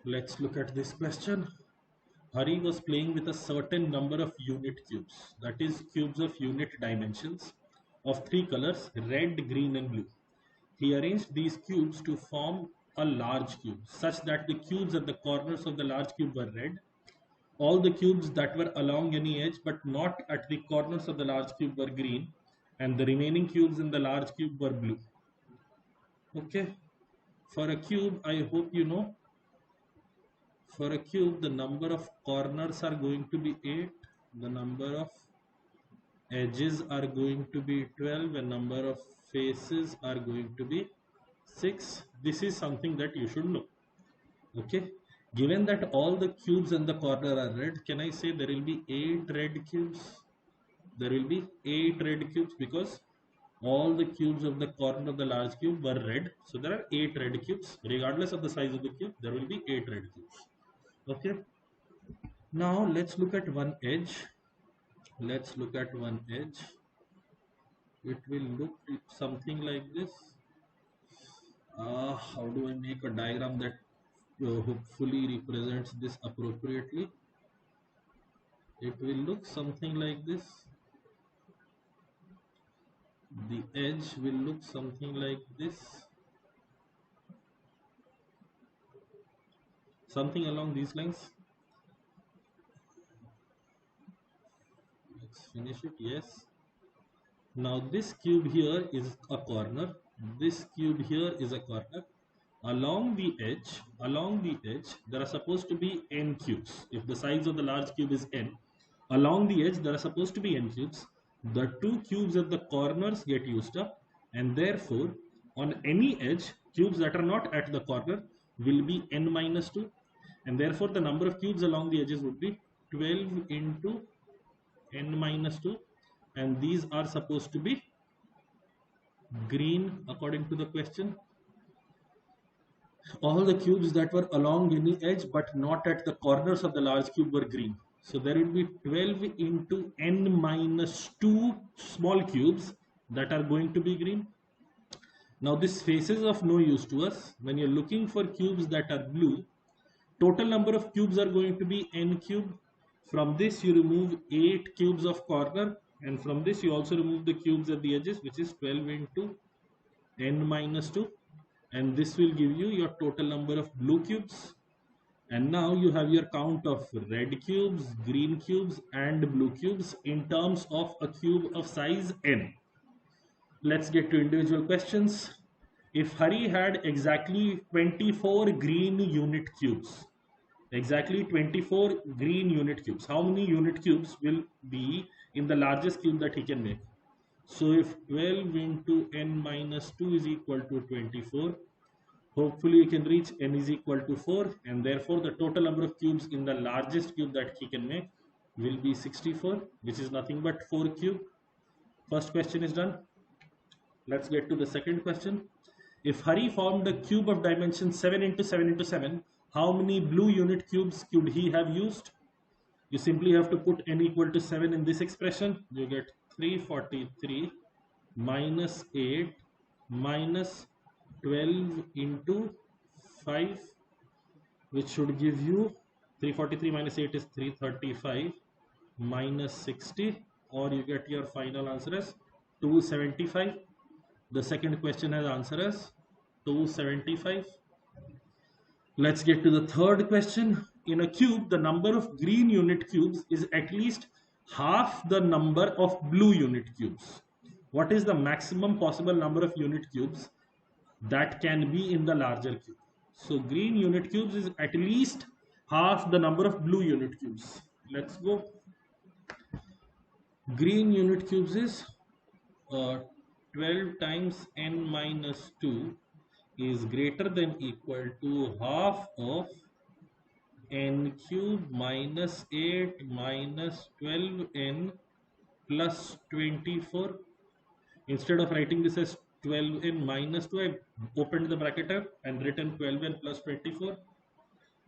Let's look at this question. Hari was playing with a certain number of unit cubes, that is, cubes of unit dimensions, of three colors red, green, and blue. He arranged these cubes to form a large cube, such that the cubes at the corners of the large cube were red. All the cubes that were along any edge but not at the corners of the large cube were green, and the remaining cubes in the large cube were blue. Okay, for a cube, I hope you know, for a cube, the number of corners are going to be 8, the number of edges are going to be 12, and number of faces are going to be 6. This is something that you should know. Okay, given that all the cubes in the corner are red, can I say there will be 8 red cubes? There will be 8 red cubes because all the cubes of the corner of the large cube were red. So there are 8 red cubes. Regardless of the size of the cube, there will be 8 red cubes. Okay. Now let's look at one edge. Let's look at one edge. It will look something like this. How do I make a diagram that hopefully represents this appropriately? It will look something like this. The edge will look something like this. Something along these lines. Let's finish it. Yes. Now this cube here is a corner. This cube here is a corner. Along the edge, there are supposed to be n cubes. If the size of the large cube is n, along the edge there are supposed to be n cubes. The two cubes at the corners get used up, and therefore on any edge, cubes that are not at the corner will be n minus 2, and therefore the number of cubes along the edges would be 12 into n minus 2, and these are supposed to be green according to the question. All the cubes that were along any edge but not at the corners of the large cube were green. So there will be 12 into n minus 2 small cubes that are going to be green. Now this faces of no use to us. When you're looking for cubes that are blue, total number of cubes are going to be n cube. From this you remove 8 cubes of corner, and from this you also remove the cubes at the edges, which is 12 into n minus 2, and this will give you your total number of blue cubes. And now you have your count of red cubes, green cubes, and blue cubes in terms of a cube of size n. Let's get to individual questions. If Hari had exactly 24 green unit cubes, exactly 24 green unit cubes, how many unit cubes will be in the largest cube that he can make? So if 12 into n minus 2 is equal to 24, hopefully you can reach n is equal to 4, and therefore the total number of cubes in the largest cube that he can make will be 64, which is nothing but 4 cube. First question is done. Let's get to the second question. If Hari formed a cube of dimension 7 into 7 into 7, how many blue unit cubes could he have used? You simply have to put n equal to 7 in this expression. You get 343 minus 8 minus 12 into 5, which should give you 343 minus 8 is 335 minus 60, or you get your final answer as 275. The second question has answer as 275. Let's get to the third question. In a cube, the number of green unit cubes is at least half the number of blue unit cubes. What is the maximum possible number of unit cubes that can be in the larger cube? So green unit cubes is at least half the number of blue unit cubes. Let's go. Green unit cubes is 12 times n minus 2 is greater than equal to half of n cube minus 8 minus 12n plus 24. Instead of writing this as 12n minus 2, I opened the bracket up and written 12n plus 24,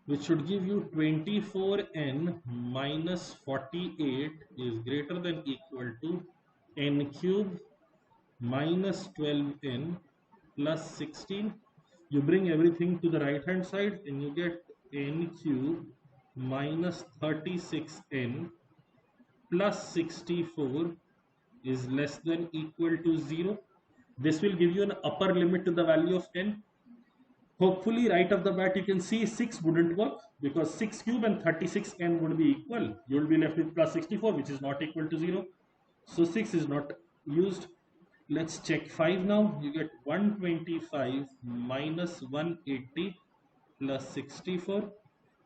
which should give you 24n minus 48 is greater than equal to n cube minus 12n plus 16. You bring everything to the right hand side and you get n cube minus 36n plus 64 is less than equal to 0. This will give you an upper limit to the value of n. Hopefully right off the bat you can see 6 wouldn't work because 6 cube and 36n would be equal. You will be left with plus 64 which is not equal to 0. So 6 is not used. Let's check 5 now. You get 125 minus 180 plus 64.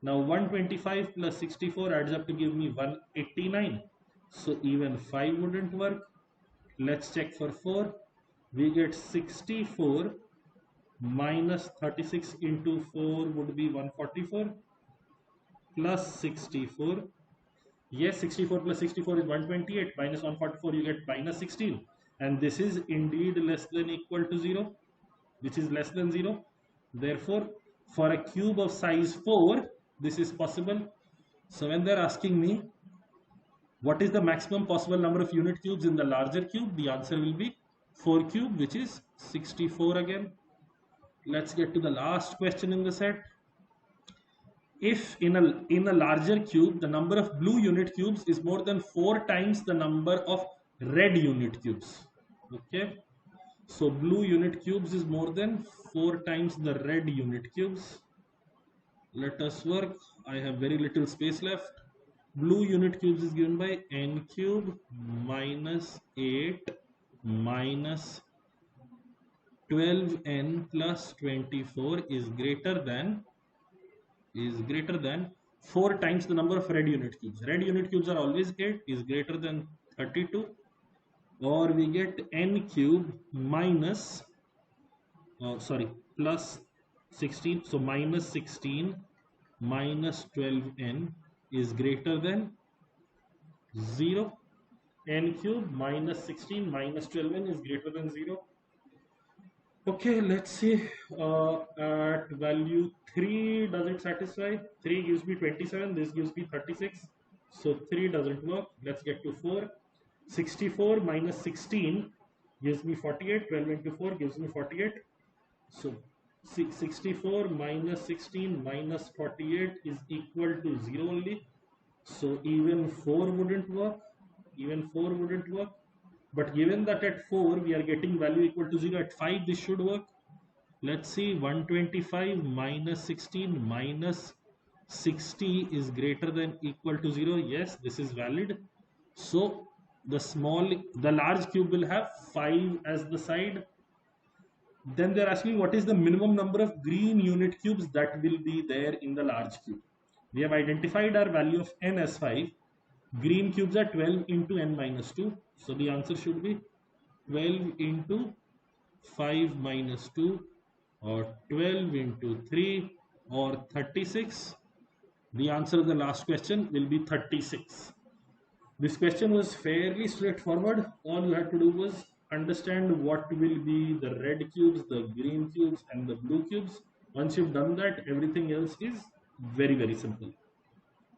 Now 125 plus 64 adds up to give me 189. So even 5 wouldn't work. Let's check for 4. We get 64 minus 36 into 4 would be 144 plus 64. Yes, 64 plus 64 is 128. Minus 144 you get minus 16. And this is indeed less than equal to 0, which is less than 0. Therefore, for a cube of size 4, this is possible. So when they're asking me, what is the maximum possible number of unit cubes in the larger cube? The answer will be 4 cube, which is 64 again. Let's get to the last question in the set. If in a larger cube, the number of blue unit cubes is more than 4 times the number of red unit cubes. Okay. So blue unit cubes is more than 4 times the red unit cubes. Let us work. I have very little space left. Blue unit cubes is given by n cube minus 8 minus 12n plus 24 is greater than 4 times the number of red unit cubes. Red unit cubes are always 8, is greater than 32, or we get n cube minus plus 16. So minus 16 minus 12n is greater than 0. N cube minus 16 minus 12n is greater than 0. Okay, let's see. At value 3, does it satisfy? 3 gives me 27, this gives me 36. So 3 doesn't work. Let's get to 4. 64 minus 16 gives me 48. 12 into 4 gives me 48. So 64 minus 16 minus 48 is equal to 0 only. So even 4 wouldn't work. But given that at 4 we are getting value equal to 0, at 5 this should work. Let's see, 125 minus 16 minus 60 is greater than equal to 0. Yes, this is valid. So the large cube will have 5 as the side. Then they're asking what is the minimum number of green unit cubes that will be there in the large cube. We have identified our value of n as 5. Green cubes are 12 into n minus 2. So the answer should be 12 into 5 minus 2 or 12 into 3 or 36. The answer of the last question will be 36. This question was fairly straightforward. All you had to do was understand what will be the red cubes, the green cubes and the blue cubes. Once you've done that, everything else is very, very simple.